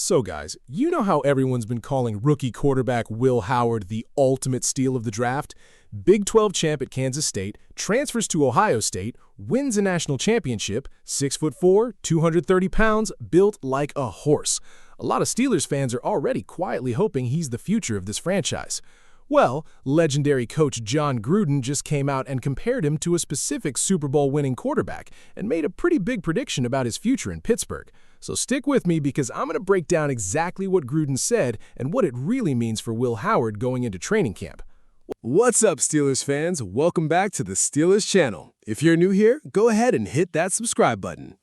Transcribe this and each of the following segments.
So guys, you know how everyone's been calling rookie quarterback Will Howard the ultimate steal of the draft? Big 12 champ at Kansas State, transfers to Ohio State, wins a national championship, 6'4", 230 pounds, built like a horse. A lot of Steelers fans are already quietly hoping he's the future of this franchise. Well, legendary coach Jon Gruden just came out and compared him to a specific Super Bowl winning quarterback and made a pretty big prediction about his future in Pittsburgh. So stick with me because I'm going to break down exactly what Gruden said and what it really means for Will Howard going into training camp. What's up, Steelers fans? Welcome back to the Steelers channel. If you're new here, go ahead and hit that subscribe button.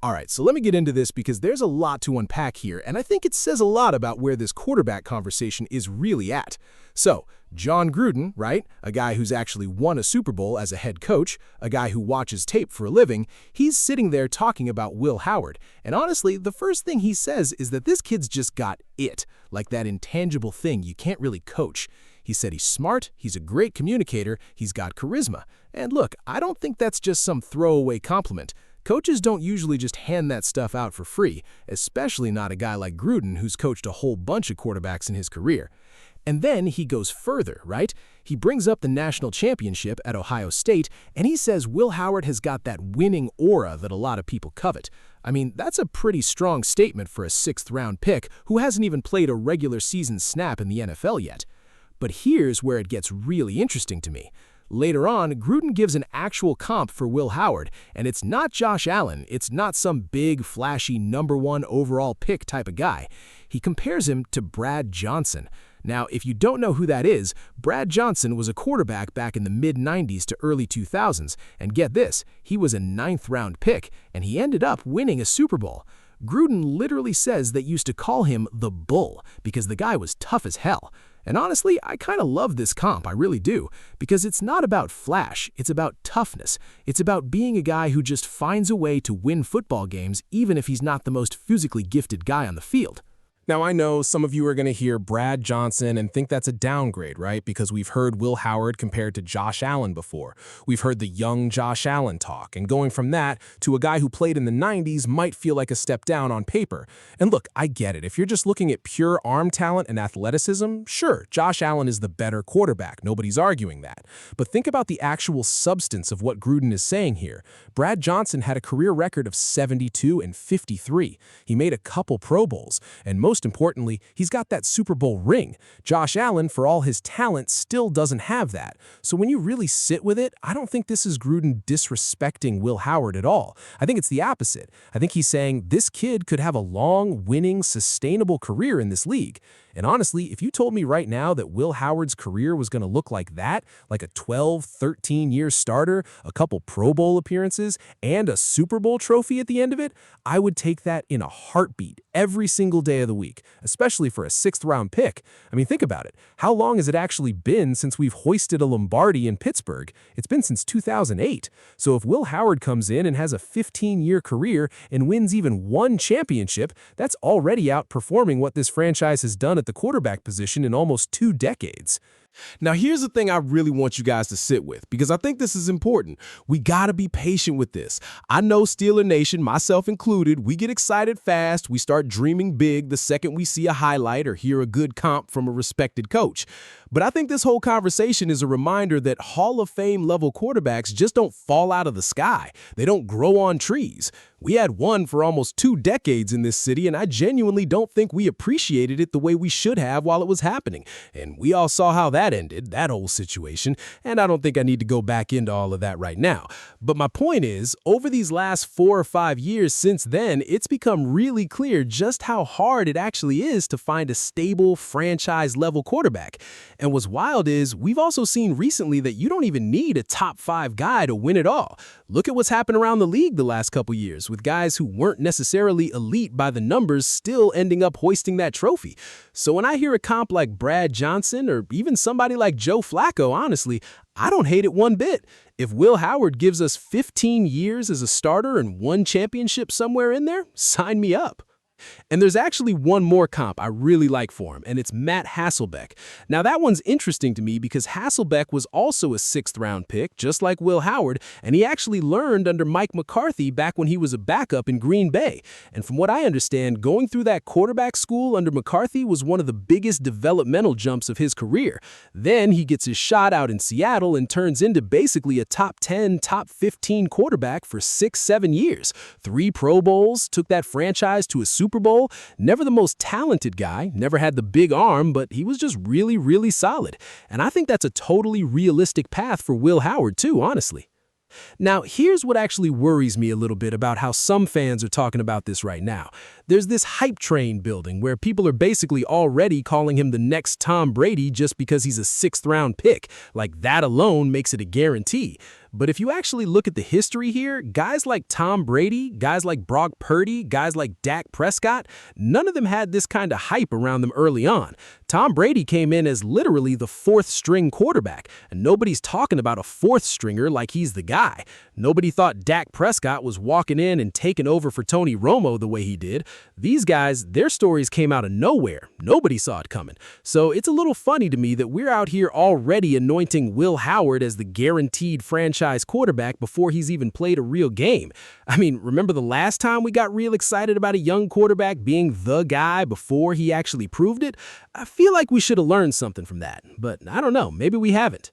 Alright, so let me get into this because there's a lot to unpack here, and I think it says a lot about where this quarterback conversation is really at. So, Jon Gruden, right, a guy who's actually won a Super Bowl as a head coach, a guy who watches tape for a living, he's sitting there talking about Will Howard. And honestly, the first thing he says is that this kid's just got it, like that intangible thing you can't really coach. He said he's smart, he's a great communicator, he's got charisma. And look, I don't think that's just some throwaway compliment. Coaches don't usually just hand that stuff out for free, especially not a guy like Gruden who's coached a whole bunch of quarterbacks in his career. And then he goes further, right? He brings up the national championship at Ohio State, and he says Will Howard has got that winning aura that a lot of people covet. I mean, that's a pretty strong statement for a sixth-round pick who hasn't even played a regular season snap in the NFL yet. But here's where it gets really interesting to me. Later on, Gruden gives an actual comp for Will Howard, and it's not Josh Allen, it's not some big, flashy #1 overall pick type of guy. He compares him to Brad Johnson. Now, if you don't know who that is, Brad Johnson was a quarterback back in the mid-90s to early 2000s, and get this, he was a 9th-round pick, and he ended up winning a Super Bowl. Gruden literally says they used to call him the Bull, because the guy was tough as hell. And honestly, I kind of love this comp, I really do, because it's not about flash, it's about toughness. It's about being a guy who just finds a way to win football games even if he's not the most physically gifted guy on the field. Now, I know some of you are going to hear Brad Johnson and think that's a downgrade, right? Because we've heard Will Howard compared to Josh Allen before. We've heard the young Josh Allen talk, and going from that to a guy who played in the 90s might feel like a step down on paper. And look, I get it. If you're just looking at pure arm talent and athleticism, sure, Josh Allen is the better quarterback. Nobody's arguing that. But think about the actual substance of what Gruden is saying here. Brad Johnson had a career record of 72 and 53. He made a couple Pro Bowls, and most importantly, he's got that Super Bowl ring. Josh Allen, for all his talent, still doesn't have that. So when you really sit with it, I don't think this is Gruden disrespecting Will Howard at all. I think it's the opposite. I think he's saying this kid could have a long, winning, sustainable career in this league. And honestly, if you told me right now that Will Howard's career was going to look like that, like a 12, 13-year starter, a couple Pro Bowl appearances, and a Super Bowl trophy at the end of it, I would take that in a heartbeat every single day of the week, especially for a 6th-round pick. I mean, think about it. How long has it actually been since we've hoisted a Lombardi in Pittsburgh? It's been since 2008. So if Will Howard comes in and has a 15-year career and wins even one championship, that's already outperforming what this franchise has done at the quarterback position in almost 2 decades. Now, here's the thing I really want you guys to sit with, because I think this is important. We gotta be patient with this. I know Steeler Nation, myself included, we get excited fast, we start dreaming big the second we see a highlight or hear a good comp from a respected coach. But I think this whole conversation is a reminder that Hall of Fame level quarterbacks just don't fall out of the sky. They don't grow on trees. We had one for almost 2 decades in this city, and I genuinely don't think we appreciated it the way we should have while it was happening. And we all saw how that ended, that whole situation, and I don't think I need to go back into all of that right now. But my point is, over these last 4 or 5 years since then, it's become really clear just how hard it actually is to find a stable, franchise-level quarterback. And what's wild is, we've also seen recently that you don't even need a top 5 guy to win it all. Look at what's happened around the league the last couple years, with guys who weren't necessarily elite by the numbers still ending up hoisting that trophy. So when I hear a comp like Brad Johnson or even somebody like Joe Flacco, honestly, I don't hate it one bit. If Will Howard gives us 15 years as a starter and one championship somewhere in there, sign me up. And there's actually one more comp I really like for him, and it's Matt Hasselbeck. Now that one's interesting to me because Hasselbeck was also a 6th-round pick, just like Will Howard, and he actually learned under Mike McCarthy back when he was a backup in Green Bay. And from what I understand, going through that quarterback school under McCarthy was one of the biggest developmental jumps of his career. Then he gets his shot out in Seattle and turns into basically a top 10, top 15 quarterback for 6-7 years. 3 Pro Bowls, took that franchise to a Super Bowl. Never the most talented guy, never had the big arm, but he was just really, really solid. And I think that's a totally realistic path for Will Howard too, honestly. Now, here's what actually worries me a little bit about how some fans are talking about this right now. There's this hype train building where people are basically already calling him the next Tom Brady just because he's a 6th-round pick. Like that alone makes it a guarantee. But if you actually look at the history here, guys like Tom Brady, guys like Brock Purdy, guys like Dak Prescott, none of them had this kind of hype around them early on. Tom Brady came in as literally the 4th-string quarterback, and nobody's talking about a 4th-stringer like he's the guy. Nobody thought Dak Prescott was walking in and taking over for Tony Romo the way he did. These guys, their stories came out of nowhere. Nobody saw it coming. So it's a little funny to me that we're out here already anointing Will Howard as the guaranteed franchise quarterback before he's even played a real game. I mean, remember the last time we got real excited about a young quarterback being the guy before he actually proved it? I feel like we should have learned something from that, but I don't know, maybe we haven't.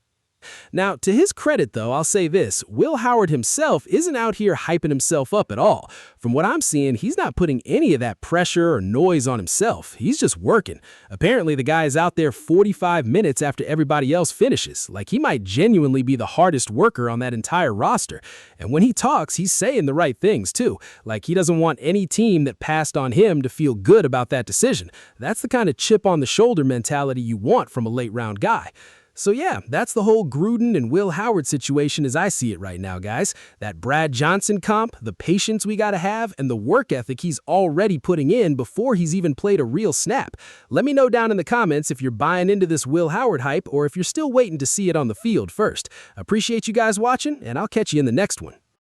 Now, to his credit, though, I'll say this. Will Howard himself isn't out here hyping himself up at all. From what I'm seeing, he's not putting any of that pressure or noise on himself. He's just working. Apparently, the guy is out there 45 minutes after everybody else finishes. Like, he might genuinely be the hardest worker on that entire roster. And when he talks, he's saying the right things, too. Like, he doesn't want any team that passed on him to feel good about that decision. That's the kind of chip-on-the-shoulder mentality you want from a late-round guy. So yeah, that's the whole Gruden and Will Howard situation as I see it right now, guys. That Brad Johnson comp, the patience we gotta have, and the work ethic he's already putting in before he's even played a real snap. Let me know down in the comments if you're buying into this Will Howard hype or if you're still waiting to see it on the field first. Appreciate you guys watching, and I'll catch you in the next one.